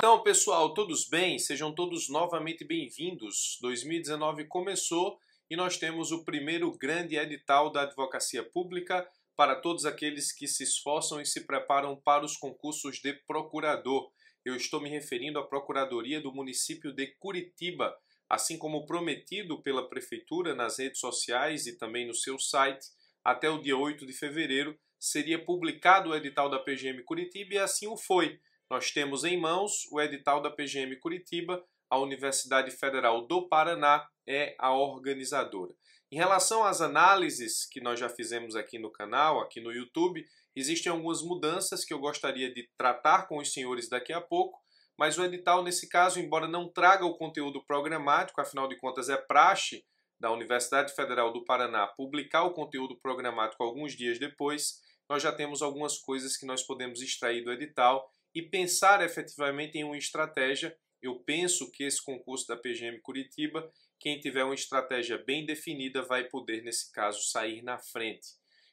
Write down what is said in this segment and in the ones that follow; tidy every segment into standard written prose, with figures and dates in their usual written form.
Então, pessoal, todos bem? Sejam todos novamente bem-vindos. 2019 começou e nós temos o primeiro grande edital da advocacia pública para todos aqueles que se esforçam e se preparam para os concursos de procurador. Eu estou me referindo à Procuradoria do município de Curitiba, assim como prometido pela Prefeitura nas redes sociais e também no seu site. Até o dia 8 de fevereiro seria publicado o edital da PGM Curitiba e assim o foi. Nós temos em mãos o edital da PGM Curitiba, a Universidade Federal do Paraná é a organizadora. Em relação às análises que nós já fizemos aqui no canal, aqui no YouTube, existem algumas mudanças que eu gostaria de tratar com os senhores daqui a pouco, mas o edital, nesse caso, embora não traga o conteúdo programático, afinal de contas é praxe da Universidade Federal do Paraná publicar o conteúdo programático alguns dias depois, nós já temos algumas coisas que nós podemos extrair do edital e pensar efetivamente em uma estratégia. Eu penso que esse concurso da PGM Curitiba, quem tiver uma estratégia bem definida vai poder, nesse caso, sair na frente.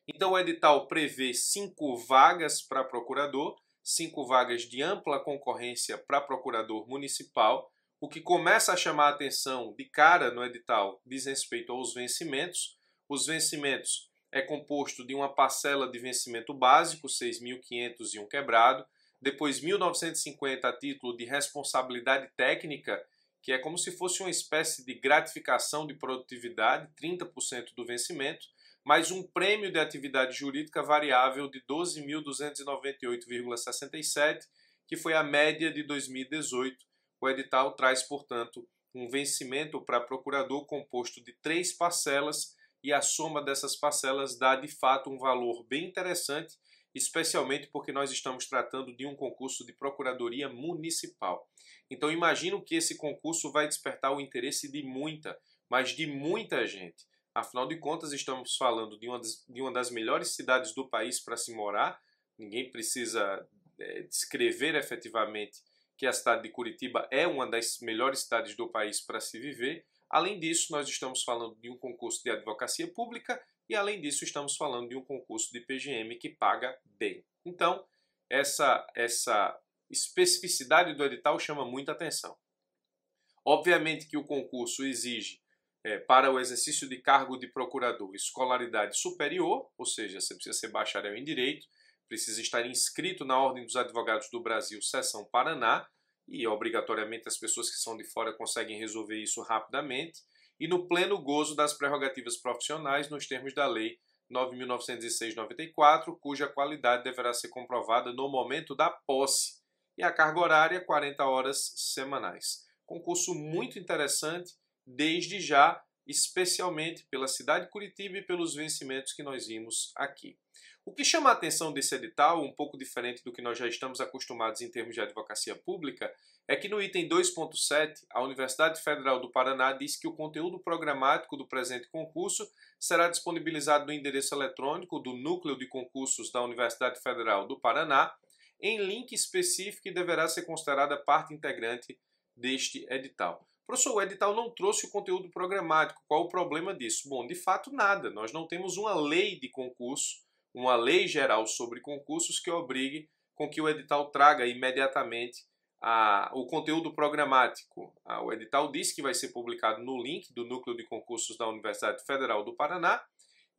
Então o edital prevê 5 vagas para procurador, 5 vagas de ampla concorrência para procurador municipal. O que começa a chamar a atenção de cara no edital diz respeito aos vencimentos. Os vencimentos é composto de uma parcela de vencimento básico, 6.501 quebrado, depois 1.950 a título de responsabilidade técnica, que é como se fosse uma espécie de gratificação de produtividade, 30% do vencimento, mais um prêmio de atividade jurídica variável de 12.298,67, que foi a média de 2018. O edital traz, portanto, um vencimento para procurador composto de 3 parcelas e a soma dessas parcelas dá, de fato, um valor bem interessante, especialmente porque nós estamos tratando de um concurso de procuradoria municipal. Então imagino que esse concurso vai despertar o interesse de muita, mas de muita gente. Afinal de contas, estamos falando de uma das melhores cidades do país para se morar. Ninguém precisa descrever efetivamente que a cidade de Curitiba é uma das melhores cidades do país para se viver. Além disso, nós estamos falando de um concurso de advocacia pública e, além disso, estamos falando de um concurso de PGM que paga bem. Então, essa especificidade do edital chama muita atenção. Obviamente que o concurso exige, para o exercício de cargo de procurador, escolaridade superior, ou seja, você precisa ser bacharel em Direito, precisa estar inscrito na Ordem dos Advogados do Brasil, Seção Paraná, e obrigatoriamente as pessoas que são de fora conseguem resolver isso rapidamente, e no pleno gozo das prerrogativas profissionais nos termos da Lei 9.906/94, cuja qualidade deverá ser comprovada no momento da posse, e a carga horária 40 horas semanais. Concurso muito interessante, desde já, especialmente pela cidade de Curitiba e pelos vencimentos que nós vimos aqui. O que chama a atenção desse edital, um pouco diferente do que nós já estamos acostumados em termos de advocacia pública, é que no item 2.7, a Universidade Federal do Paraná diz que o conteúdo programático do presente concurso será disponibilizado no endereço eletrônico do Núcleo de Concursos da Universidade Federal do Paraná, em link específico e deverá ser considerada parte integrante deste edital. Professor, o edital não trouxe o conteúdo programático. Qual o problema disso? Bom, de fato nada. Nós não temos uma lei de concurso, uma lei geral sobre concursos que obrigue com que o edital traga imediatamente o conteúdo programático. O edital diz que vai ser publicado no link do Núcleo de Concursos da Universidade Federal do Paraná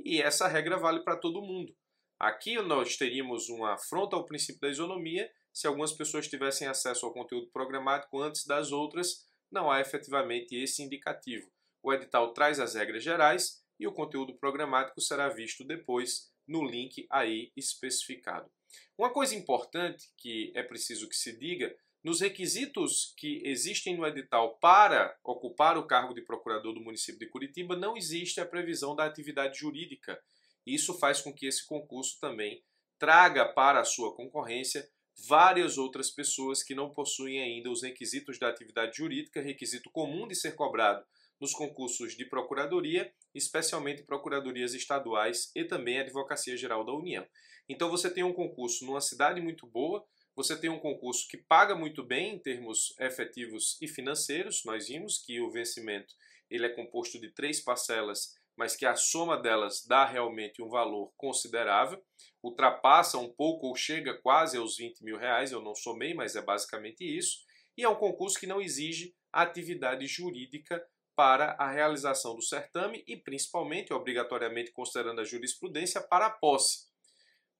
e essa regra vale para todo mundo. Aqui nós teríamos uma afronta ao princípio da isonomia se algumas pessoas tivessem acesso ao conteúdo programático antes das outras. Não há efetivamente esse indicativo. O edital traz as regras gerais e o conteúdo programático será visto depois no link aí especificado. Uma coisa importante que é preciso que se diga, nos requisitos que existem no edital para ocupar o cargo de procurador do município de Curitiba, não existe a previsão da atividade jurídica. Isso faz com que esse concurso também traga para a sua concorrência várias outras pessoas que não possuem ainda os requisitos da atividade jurídica, requisito comum de ser cobrado nos concursos de procuradoria, especialmente procuradorias estaduais e também a Advocacia Geral da União. Então você tem um concurso numa cidade muito boa, você tem um concurso que paga muito bem em termos efetivos e financeiros. Nós vimos que o vencimento ele é composto de 3 parcelas, mas que a soma delas dá realmente um valor considerável, ultrapassa um pouco ou chega quase aos R$20.000, eu não somei, mas é basicamente isso. e é um concurso que não exige atividade jurídica para a realização do certame e, principalmente, obrigatoriamente considerando a jurisprudência, para a posse.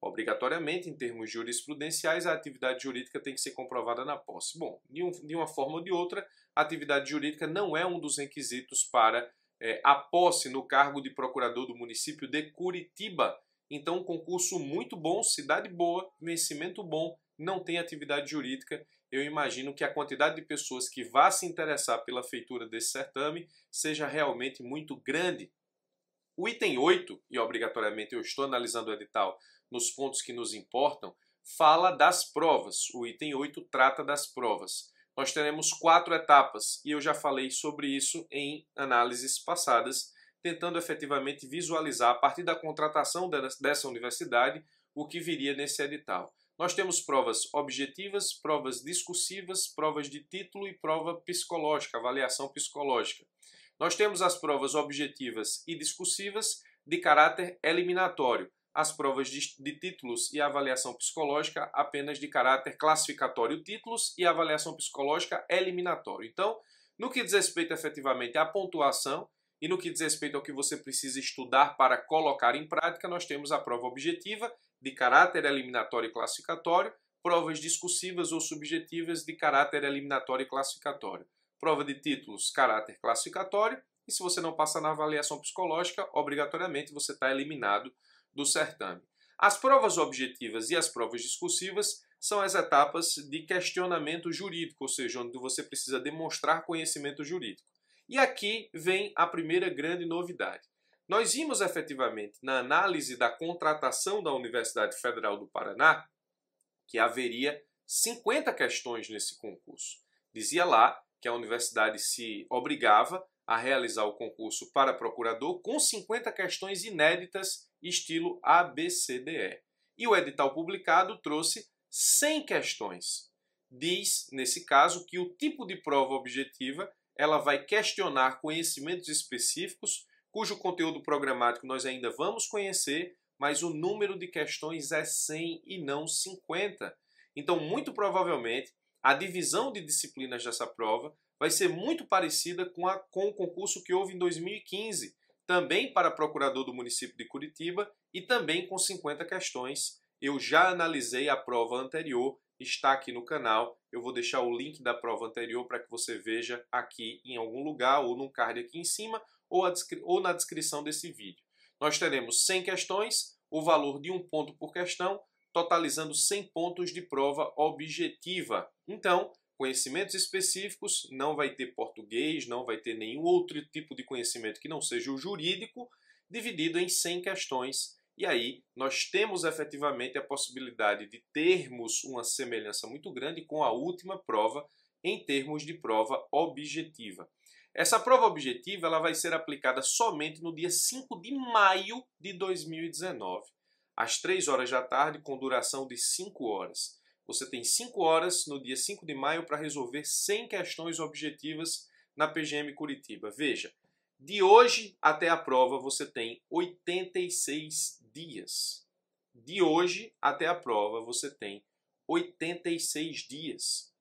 Obrigatoriamente, em termos jurisprudenciais, a atividade jurídica tem que ser comprovada na posse. Bom, de uma forma ou de outra, a atividade jurídica não é um dos requisitos para a posse no cargo de procurador do município de Curitiba. Então, um concurso muito bom, cidade boa, vencimento bom, não tem atividade jurídica. Eu imagino que a quantidade de pessoas que vá se interessar pela feitura desse certame seja realmente muito grande. O item 8, e obrigatoriamente eu estou analisando o edital nos pontos que nos importam, fala das provas. O item 8 trata das provas. Nós teremos 4 etapas e eu já falei sobre isso em análises passadas, tentando efetivamente visualizar a partir da contratação dessa universidade o que viria nesse edital. Nós temos provas objetivas, provas discursivas, provas de título e prova psicológica, avaliação psicológica. Nós temos as provas objetivas e discursivas de caráter eliminatório, as provas de títulos e avaliação psicológica apenas de caráter classificatório títulos e avaliação psicológica eliminatório. Então, no que diz respeito efetivamente à pontuação e no que diz respeito ao que você precisa estudar para colocar em prática, nós temos a prova objetiva de caráter eliminatório e classificatório, provas discursivas ou subjetivas de caráter eliminatório e classificatório, prova de títulos, caráter classificatório, e se você não passa na avaliação psicológica, obrigatoriamente você está eliminado do certame. As provas objetivas e as provas discursivas são as etapas de questionamento jurídico, ou seja, onde você precisa demonstrar conhecimento jurídico. E aqui vem a primeira grande novidade. Nós vimos efetivamente na análise da contratação da Universidade Federal do Paraná que haveria 50 questões nesse concurso. Dizia lá que a universidade se obrigava a realizar o concurso para procurador com 50 questões inéditas, estilo ABCDE. E o edital publicado trouxe 100 questões. Diz, nesse caso, que o tipo de prova objetiva ela vai questionar conhecimentos específicos, cujo conteúdo programático nós ainda vamos conhecer, mas o número de questões é 100 e não 50. Então, muito provavelmente, a divisão de disciplinas dessa prova vai ser muito parecida com o concurso que houve em 2015, também para procurador do município de Curitiba e também com 50 questões. Eu já analisei a prova anterior, está aqui no canal. Eu vou deixar o link da prova anterior para que você veja aqui em algum lugar, ou no card aqui em cima, ou na descrição desse vídeo. Nós teremos 100 questões, o valor de 1 ponto por questão, totalizando 100 pontos de prova objetiva. Então, conhecimentos específicos, não vai ter português, não vai ter nenhum outro tipo de conhecimento que não seja o jurídico, dividido em 100 questões. E aí nós temos efetivamente a possibilidade de termos uma semelhança muito grande com a última prova em termos de prova objetiva. Essa prova objetiva ela vai ser aplicada somente no dia 5 de maio de 2019, às 3 horas da tarde, com duração de 5 horas. Você tem 5 horas no dia 5 de maio para resolver 100 questões objetivas na PGM Curitiba. Veja, de hoje até a prova você tem 86 dias. De hoje até a prova você tem 86 dias.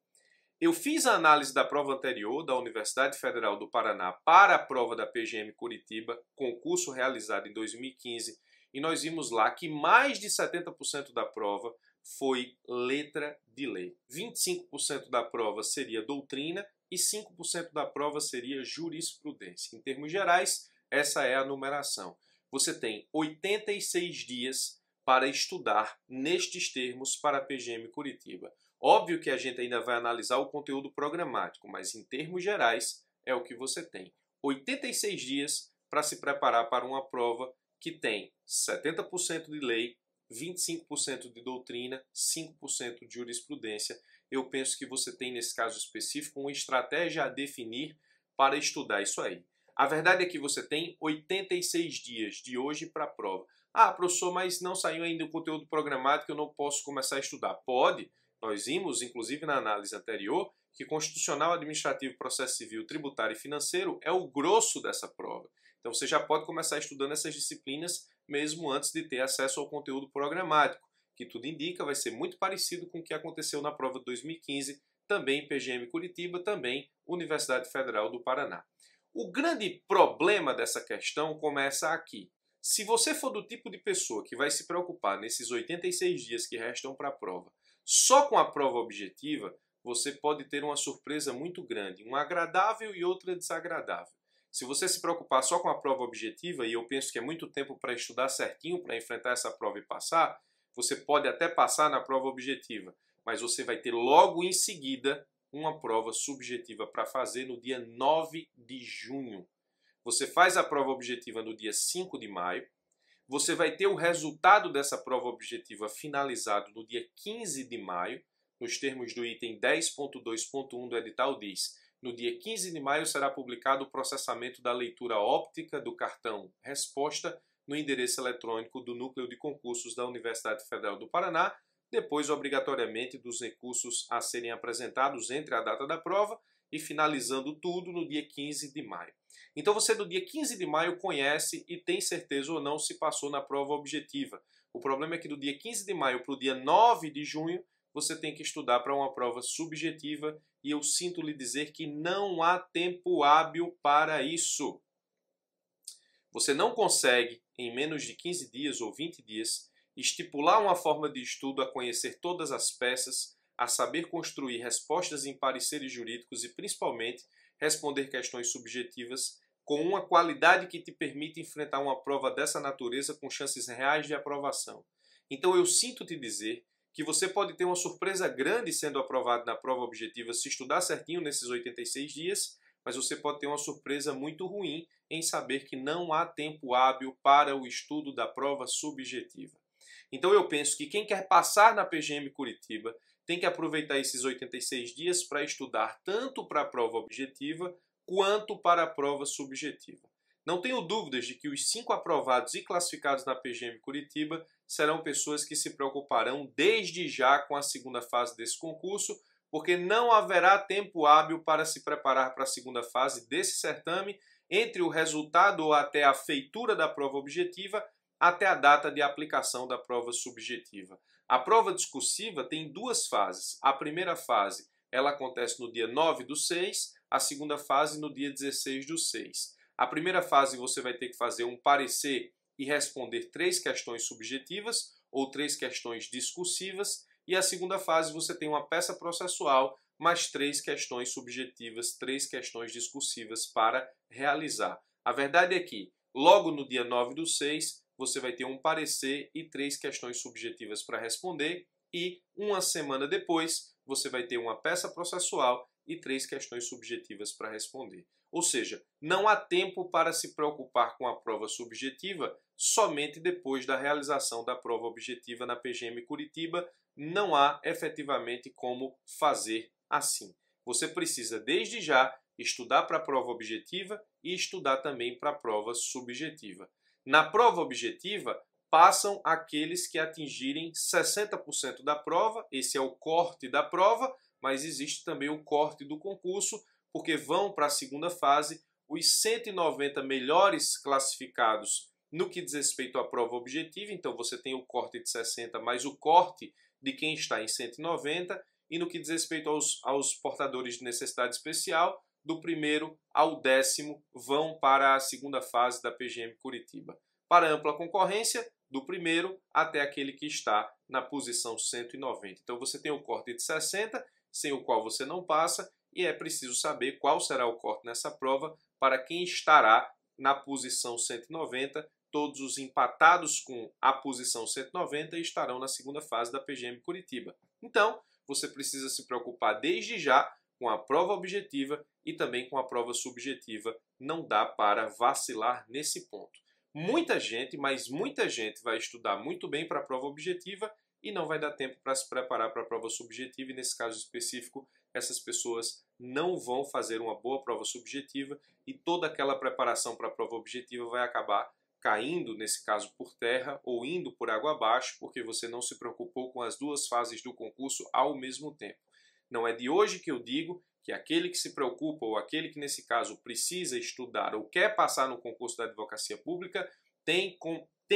Eu fiz a análise da prova anterior da Universidade Federal do Paraná para a prova da PGM Curitiba, concurso realizado em 2015, e nós vimos lá que mais de 70% da prova foi letra de lei. 25% da prova seria doutrina e 5% da prova seria jurisprudência. Em termos gerais, essa é a numeração. Você tem 86 dias para estudar nestes termos para a PGM Curitiba. Óbvio que a gente ainda vai analisar o conteúdo programático, mas em termos gerais é o que você tem. 86 dias para se preparar para uma prova que tem 70% de lei, 25% de doutrina, 5% de jurisprudência. Eu penso que você tem, nesse caso específico, uma estratégia a definir para estudar isso aí. A verdade é que você tem 86 dias de hoje para a prova. Ah, professor, mas não saiu ainda o conteúdo programático, eu não posso começar a estudar. Pode. Nós vimos, inclusive na análise anterior, que Constitucional, Administrativo, Processo Civil, Tributário e Financeiro é o grosso dessa prova. Então você já pode começar estudando essas disciplinas mesmo antes de ter acesso ao conteúdo programático, que tudo indica vai ser muito parecido com o que aconteceu na prova de 2015, também PGM Curitiba, também Universidade Federal do Paraná. O grande problema dessa questão começa aqui. Se você for do tipo de pessoa que vai se preocupar nesses 86 dias que restam para a prova, só com a prova objetiva, você pode ter uma surpresa muito grande, uma agradável e outra desagradável. Se você se preocupar só com a prova objetiva, e eu penso que é muito tempo para estudar certinho para enfrentar essa prova e passar, você pode até passar na prova objetiva, mas você vai ter logo em seguida uma prova subjetiva para fazer no dia 9 de junho. Você faz a prova objetiva no dia 5 de maio, você vai ter o resultado dessa prova objetiva finalizado no dia 15 de maio, nos termos do item 10.2.1 do edital diz: no dia 15 de maio será publicado o processamento da leitura óptica do cartão resposta no endereço eletrônico do Núcleo de Concursos da Universidade Federal do Paraná, depois obrigatoriamente dos recursos a serem apresentados entre a data da prova e finalizando tudo no dia 15 de maio. Então você no dia 15 de maio conhece e tem certeza ou não se passou na prova objetiva. O problema é que do dia 15 de maio para o dia 9 de junho você tem que estudar para uma prova subjetiva e eu sinto lhe dizer que não há tempo hábil para isso. Você não consegue, em menos de 15 dias ou 20 dias, estipular uma forma de estudo a conhecer todas as peças, a saber construir respostas em pareceres jurídicos e, principalmente, responder questões subjetivas com uma qualidade que te permita enfrentar uma prova dessa natureza com chances reais de aprovação. Então eu sinto te dizer que você pode ter uma surpresa grande sendo aprovado na prova objetiva se estudar certinho nesses 86 dias, mas você pode ter uma surpresa muito ruim em saber que não há tempo hábil para o estudo da prova subjetiva. Então eu penso que quem quer passar na PGM Curitiba tem que aproveitar esses 86 dias para estudar tanto para a prova objetiva quanto para a prova subjetiva. Não tenho dúvidas de que os 5 aprovados e classificados na PGM Curitiba serão pessoas que se preocuparão desde já com a segunda fase desse concurso, porque não haverá tempo hábil para se preparar para a segunda fase desse certame entre o resultado ou até a feitura da prova objetiva até a data de aplicação da prova subjetiva. A prova discursiva tem 2 fases. A primeira fase ela acontece no dia 9/6, a segunda fase no dia 16/6. A primeira fase você vai ter que fazer um parecer e responder 3 questões subjetivas ou 3 questões discursivas, e a segunda fase você tem uma peça processual mais 3 questões subjetivas, 3 questões discursivas para realizar. A verdade é que logo no dia 9/6 você vai ter um parecer e 3 questões subjetivas para responder, e uma semana depois você vai ter uma peça processual e 3 questões subjetivas para responder. Ou seja, não há tempo para se preocupar com a prova subjetiva somente depois da realização da prova objetiva na PGM Curitiba. Não há efetivamente como fazer assim. Você precisa desde já estudar para a prova objetiva e estudar também para a prova subjetiva. Na prova objetiva, passam aqueles que atingirem 60% da prova, esse é o corte da prova, mas existe também o corte do concurso, porque vão para a segunda fase os 190 melhores classificados no que diz respeito à prova objetiva. Então você tem o corte de 60 mais o corte de quem está em 190, e no que diz respeito aos portadores de necessidade especial, do 1º ao 10º vão para a segunda fase da PGM Curitiba. Para ampla concorrência, do 1º até aquele que está na posição 190. Então você tem o corte de 60, sem o qual você não passa, e é preciso saber qual será o corte nessa prova para quem estará na posição 190. Todos os empatados com a posição 190 estarão na segunda fase da PGM Curitiba. Então, você precisa se preocupar desde já com a prova objetiva e também com a prova subjetiva. Não dá para vacilar nesse ponto. Muita gente, mas muita gente vai estudar muito bem para a prova objetiva e não vai dar tempo para se preparar para a prova subjetiva, e nesse caso específico, essas pessoas não vão fazer uma boa prova subjetiva e toda aquela preparação para a prova objetiva vai acabar caindo, nesse caso, por terra ou indo por água abaixo, porque você não se preocupou com as 2 fases do concurso ao mesmo tempo. Não é de hoje que eu digo que aquele que se preocupa ou aquele que, nesse caso, precisa estudar ou quer passar no concurso da advocacia pública tem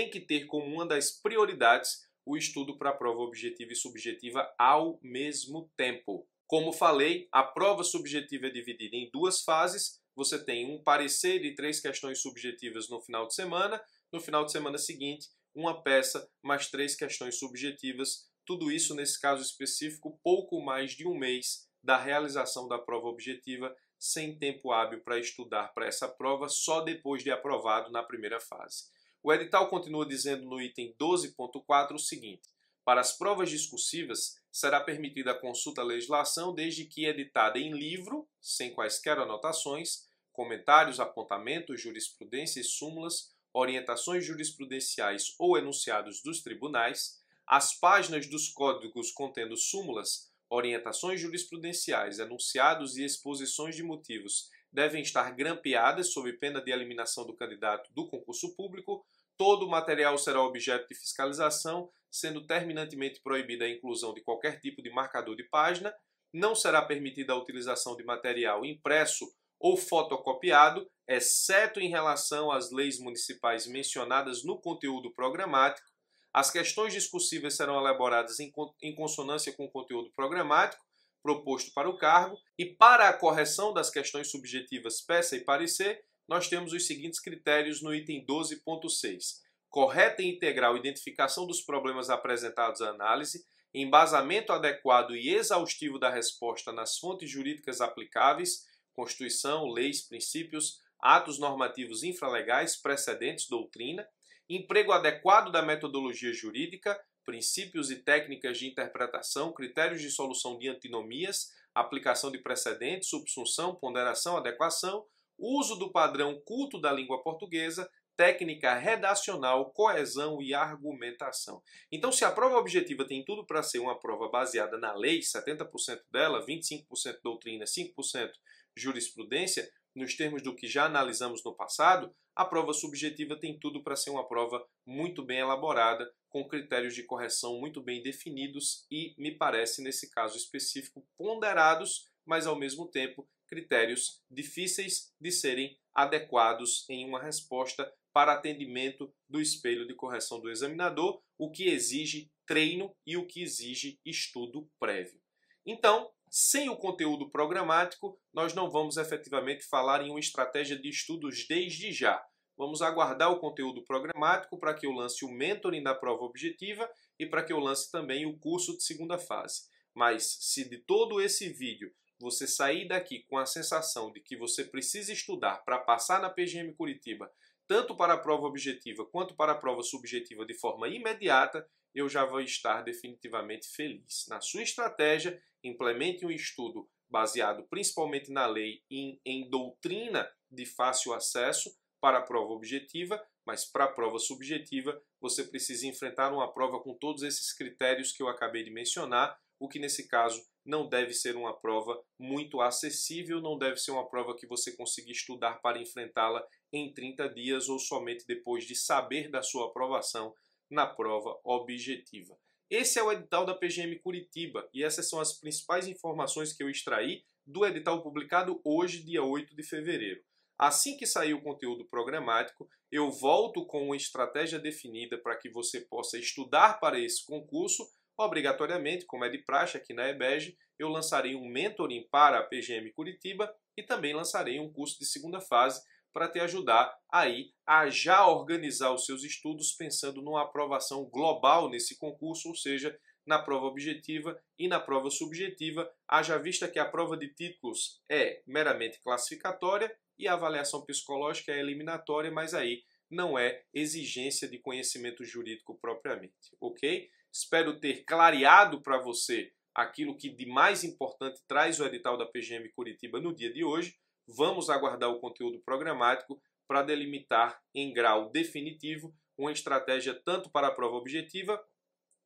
que ter como uma das prioridades o estudo para a prova objetiva e subjetiva ao mesmo tempo. Como falei, a prova subjetiva é dividida em duas fases. Você tem um parecer e 3 questões subjetivas no final de semana. No final de semana seguinte, uma peça mais 3 questões subjetivas. Tudo isso, nesse caso específico, pouco mais de um mês da realização da prova objetiva, sem tempo hábil para estudar para essa prova, só depois de aprovado na primeira fase. O edital continua dizendo no item 12.4 o seguinte: para as provas discursivas, será permitida a consulta à legislação desde que editada em livro, sem quaisquer anotações, comentários, apontamentos, jurisprudência e súmulas, orientações jurisprudenciais ou enunciados dos tribunais, as páginas dos códigos contendo súmulas, orientações jurisprudenciais, enunciados e exposições de motivos devem estar grampeadas sob pena de eliminação do candidato do concurso público. Todo o material será objeto de fiscalização, sendo terminantemente proibida a inclusão de qualquer tipo de marcador de página. Não será permitida a utilização de material impresso ou fotocopiado, exceto em relação às leis municipais mencionadas no conteúdo programático. As questões discursivas serão elaboradas em consonância com o conteúdo programático proposto para o cargo, e para a correção das questões subjetivas peça e parecer, nós temos os seguintes critérios no item 12.6. Correta e integral identificação dos problemas apresentados à análise, embasamento adequado e exaustivo da resposta nas fontes jurídicas aplicáveis, Constituição, leis, princípios, atos normativos infralegais, precedentes, doutrina, emprego adequado da metodologia jurídica, princípios e técnicas de interpretação, critérios de solução de antinomias, aplicação de precedentes, subsunção, ponderação, adequação, uso do padrão culto da língua portuguesa, técnica redacional, coesão e argumentação. Então, se a prova objetiva tem tudo para ser uma prova baseada na lei, 70% dela, 25% doutrina, 5% jurisprudência, nos termos do que já analisamos no passado, a prova subjetiva tem tudo para ser uma prova muito bem elaborada, com critérios de correção muito bem definidos e, me parece, nesse caso específico, ponderados, mas ao mesmo tempo critérios difíceis de serem adequados em uma resposta para atendimento do espelho de correção do examinador, o que exige treino e o que exige estudo prévio. Então, sem o conteúdo programático, nós não vamos efetivamente falar em uma estratégia de estudos desde já. Vamos aguardar o conteúdo programático para que eu lance o mentoring da prova objetiva e para que eu lance também o curso de segunda fase. Mas se de todo esse vídeo você sair daqui com a sensação de que você precisa estudar para passar na PGM Curitiba, tanto para a prova objetiva quanto para a prova subjetiva de forma imediata, eu já vou estar definitivamente feliz. Na sua estratégia, implemente um estudo baseado principalmente na lei e em doutrina de fácil acesso para a prova objetiva, mas para a prova subjetiva você precisa enfrentar uma prova com todos esses critérios que eu acabei de mencionar, o que nesse caso não deve ser uma prova muito acessível, não deve ser uma prova que você consiga estudar para enfrentá-la em 30 dias ou somente depois de saber da sua aprovação na prova objetiva. Esse é o edital da PGM Curitiba e essas são as principais informações que eu extraí do edital publicado hoje, dia 8 de fevereiro. Assim que sair o conteúdo programático, eu volto com uma estratégia definida para que você possa estudar para esse concurso. Obrigatoriamente, como é de praxe aqui na EBEG, eu lançarei um mentoring para a PGM Curitiba e também lançarei um curso de segunda fase para te ajudar aí a já organizar os seus estudos pensando numa aprovação global nesse concurso, ou seja, na prova objetiva e na prova subjetiva, haja vista que a prova de títulos é meramente classificatória e a avaliação psicológica é eliminatória, mas aí não é exigência de conhecimento jurídico propriamente, ok? Espero ter clareado para você aquilo que de mais importante traz o edital da PGM Curitiba no dia de hoje. Vamos aguardar o conteúdo programático para delimitar em grau definitivo uma estratégia tanto para a prova objetiva,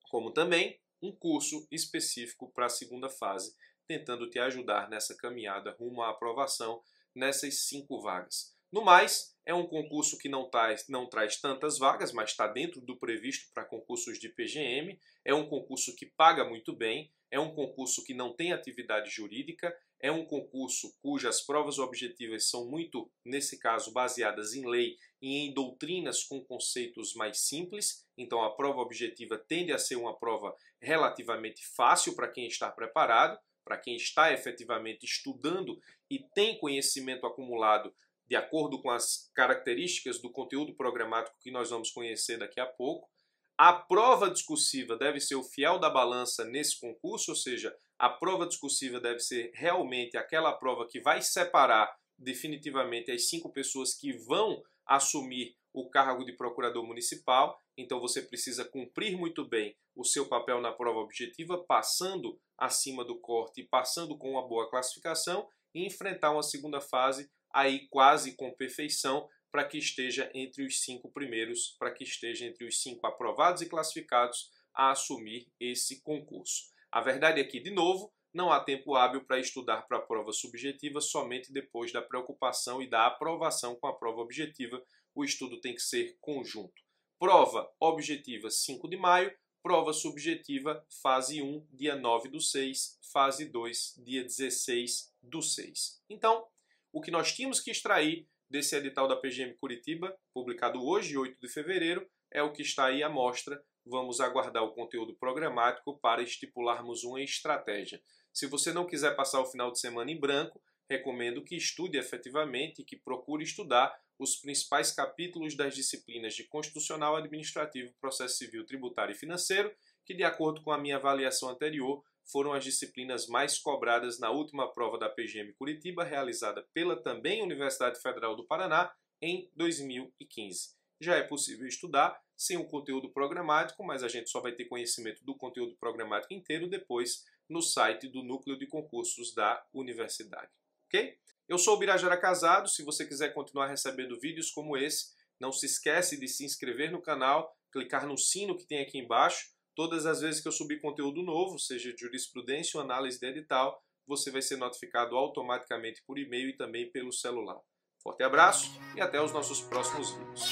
como também um curso específico para a segunda fase, tentando te ajudar nessa caminhada rumo à aprovação nessas 5 vagas. No mais, é um concurso que não traz tantas vagas, mas está dentro do previsto para concursos de PGM, é um concurso que paga muito bem, é um concurso que não tem atividade jurídica, é um concurso cujas provas objetivas são muito, nesse caso, baseadas em lei e em doutrinas com conceitos mais simples. Então a prova objetiva tende a ser uma prova relativamente fácil para quem está preparado, para quem está efetivamente estudando e tem conhecimento acumulado de acordo com as características do conteúdo programático que nós vamos conhecer daqui a pouco. A prova discursiva deve ser o fiel da balança nesse concurso, ou seja, a prova discursiva deve ser realmente aquela prova que vai separar definitivamente as 5 pessoas que vão assumir o cargo de procurador municipal. Então você precisa cumprir muito bem o seu papel na prova objetiva, passando acima do corte e passando com uma boa classificação, e enfrentar uma segunda fase aí quase com perfeição, para que esteja entre os 5 primeiros, para que esteja entre os 5 aprovados e classificados a assumir esse concurso. A verdade é que, de novo, não há tempo hábil para estudar para a prova subjetiva somente depois da preocupação e da aprovação com a prova objetiva. O estudo tem que ser conjunto. Prova objetiva 5 de maio, prova subjetiva fase 1, dia 9/6, fase 2, dia 16/6. Então, o que nós tínhamos que extrair desse edital da PGM Curitiba, publicado hoje, 8 de fevereiro, é o que está aí à mostra. Vamos aguardar o conteúdo programático para estipularmos uma estratégia. Se você não quiser passar o final de semana em branco, recomendo que estude efetivamente e que procure estudar os principais capítulos das disciplinas de Constitucional, Administrativo, Processo Civil, Tributário e Financeiro, que, de acordo com a minha avaliação anterior, foram as disciplinas mais cobradas na última prova da PGM Curitiba, realizada pela também Universidade Federal do Paraná em 2015. Já é possível estudar sem o conteúdo programático, mas a gente só vai ter conhecimento do conteúdo programático inteiro depois no site do Núcleo de Concursos da Universidade. Ok? Eu sou o Birajara Casado. Se você quiser continuar recebendo vídeos como esse, não se esquece de se inscrever no canal, clicar no sino que tem aqui embaixo. Todas as vezes que eu subir conteúdo novo, seja de jurisprudência ou análise de edital, você vai ser notificado automaticamente por e-mail e também pelo celular. Forte abraço e até os nossos próximos vídeos.